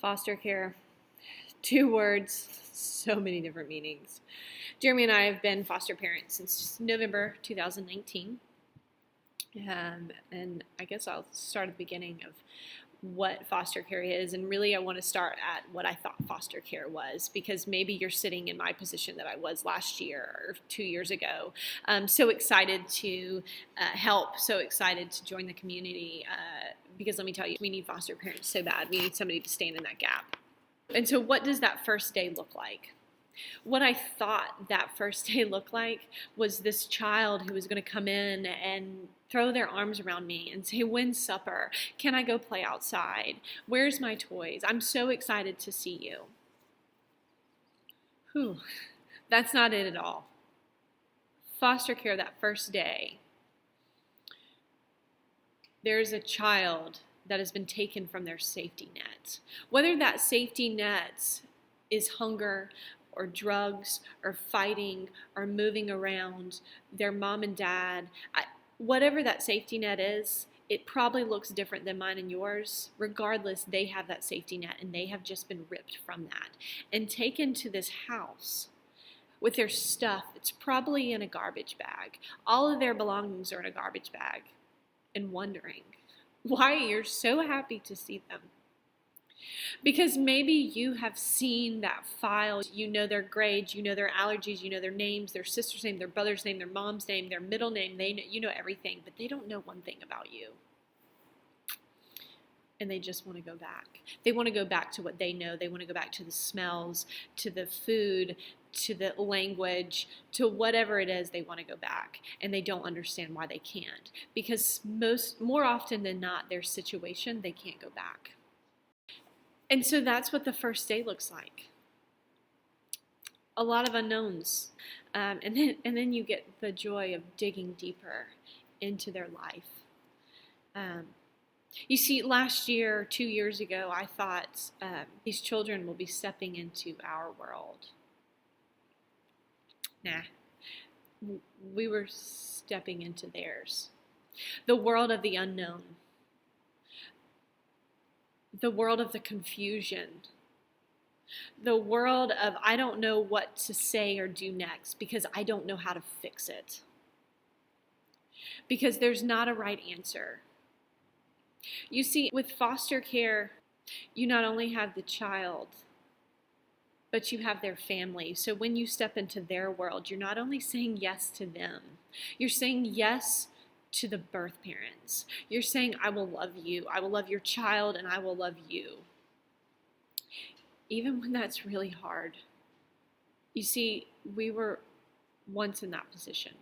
Foster care. 2 words, so many different meanings. Jeremy and I have been foster parents since November 2019. And I guess I'll start at the beginning of what foster care is. And really, I want to start at what I thought foster care was, because maybe you're sitting in my position that I was last year or 2 years ago. So excited to help, so excited to join the community, because let me tell you, we need foster parents so bad. We need somebody to stand in that gap. And so what does that first day look like? What I thought that first day looked like was this child who was going to come in and throw their arms around me and say, "When's supper? Can I go play outside? Where's my toys? I'm so excited to see you." Whew, that's not it at all. Foster care that first day, there's a child that has been taken from their safety net. Whether that safety net is hunger or drugs or fighting or moving around their mom and dad, whatever that safety net is, it probably looks different than mine and yours. Regardless, they have that safety net and they have just been ripped from that and taken to this house with their stuff. It's probably in a garbage bag. All of their belongings are in a garbage bag, and wondering why you're so happy to see them. Because maybe you have seen that file, you know their grades, you know their allergies, you know their names, their sister's name, their brother's name, their mom's name, their middle name, you know everything, but they don't know one thing about you. And they just want to go back. They want to go back to what they know. They want to go back to the smells, to the food, to the language, to whatever it is. They want to go back, and they don't understand why they can't, because more often than not, their situation, they can't go back. And so that's what the first day looks like. A lot of unknowns. And then you get the joy of digging deeper into their life. You see, last year, 2 years ago, I thought these children will be stepping into our world. Nah. We were stepping into theirs. The world of the unknown. The world of the confusion, the world of I don't know what to say or do next because I don't know how to fix it. Because there's not a right answer. You see, with foster care, you not only have the child, but you have their family. So when you step into their world, you're not only saying yes to them, you're saying yes to the birth parents. You're saying, I will love you. I will love your child, and I will love you. Even when that's really hard. You see, we were once in that position.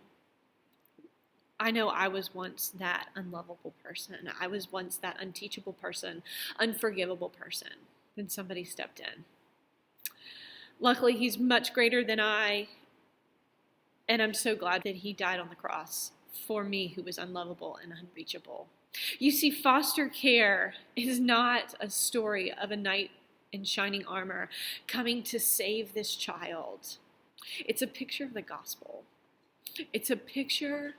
I know I was once that unlovable person. I was once that unteachable person, unforgivable person. Then somebody stepped in. Luckily, he's much greater than I, and I'm so glad that he died on the cross for me, who was unlovable and unreachable. You see, foster care is not a story of a knight in shining armor coming to save this child. It's a picture of the gospel. It's a picture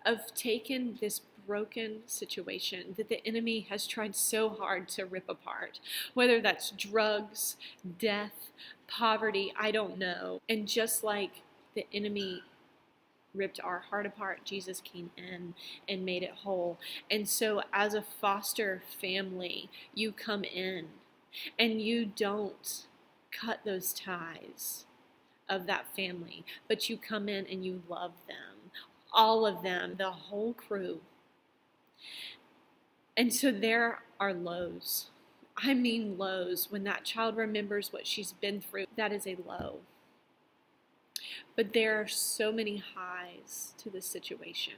of taking this broken situation that the enemy has tried so hard to rip apart, whether that's drugs, death, poverty, I don't know. And just like the enemy ripped our heart apart, Jesus came in and made it whole. And so as a foster family, you come in and you don't cut those ties of that family, but you come in and you love them, all of them, the whole crew. And so there are lows. I mean lows. When that child remembers what she's been through, that is a low. But there are so many highs to this situation,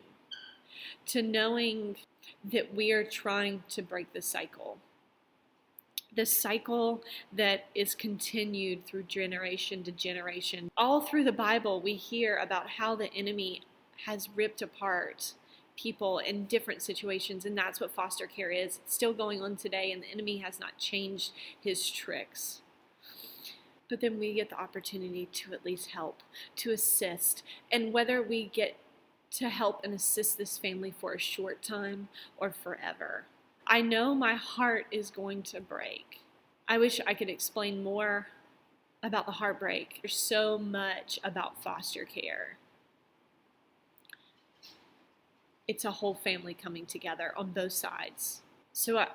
to knowing that we are trying to break the cycle that is continued through generation to generation. All through the Bible, we hear about how the enemy has ripped apart people in different situations, and that's what foster care is. It's still going on today, and the enemy has not changed his tricks. But then we get the opportunity to at least help, to assist. And whether we get to help and assist this family for a short time or forever, I know my heart is going to break. I wish I could explain more about the heartbreak. There's so much about foster care. It's a whole family coming together on both sides. So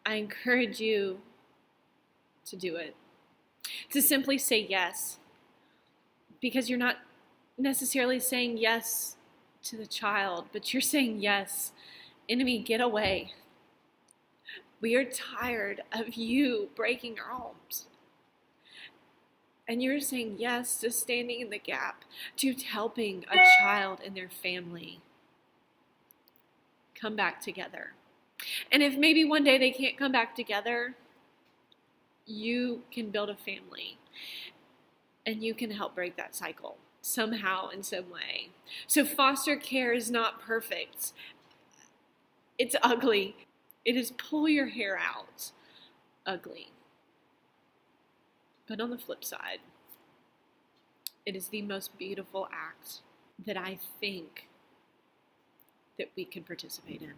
I encourage you to do it. To simply say yes. Because you're not necessarily saying yes to the child, but you're saying yes. Enemy, get away. We are tired of you breaking our homes. And you're saying yes to standing in the gap, to helping a child and their family come back together. And if maybe one day they can't come back together, you can build a family and you can help break that cycle somehow, in some way. So foster care is not perfect. It's ugly. It is pull your hair out ugly. But on the flip side, it is the most beautiful act that I think that we can participate in.